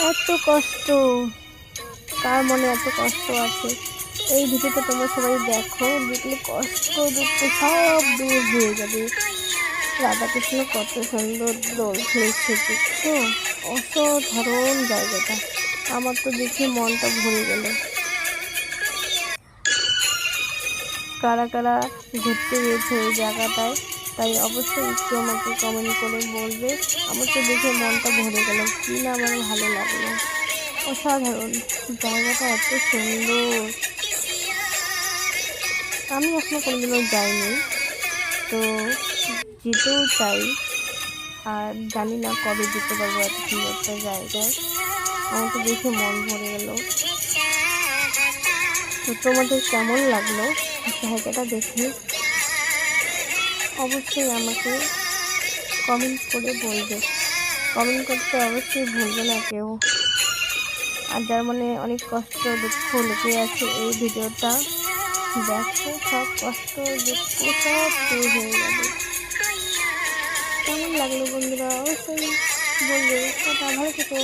এত কষ্ট, কার মনে এত কষ্ট আছে? এই ভিডিওটা তোমরা সবাই দেখো, দেখলে কষ্ট দুঃখ সব দূর হয়ে যাবে। রাধাকৃষ্ণ কত সুন্দর দোল খেলছে দেখছো, অসাধারণ জায়গাটা। আমার তো দেখে মনটা ভরে গেল। কারা কারা ঘুরতে গিয়েছে এই জায়গাটায়, তাই অবশ্যই একটু আমাকে কমেন্ট করে বলবে। আমার তো দেখে মনটা ভরে গেল, কি না আমার ভালো লাগলো। অসাধারণ জায়গাটা, এত সুন্দর। আমি এখনো কোনোদিনও যাইনি, তো যেতেও চাই। আর জানি না কবে যেতে পারবো এত সুন্দর একটা জায়গায়। আমার তো দেখে মন ভরে গেল। তো তোমাদের কেমন লাগলো জায়গাটা দেখে? অবশ্যই আমাকে কমেন্ট করে বলবে। কমেন্ট করতে অবশ্যই ভুলবে না কেউ। আর যার মনে অনেক কষ্ট দুঃখ লেগে আছে, এই ভিডিওটা দেখো, সব কষ্ট দুঃখ সব দূর হয়ে যাবে। কেমন লাগলো বন্ধুরা অবশ্যই বলবে। টাটা, ভালো থেকো।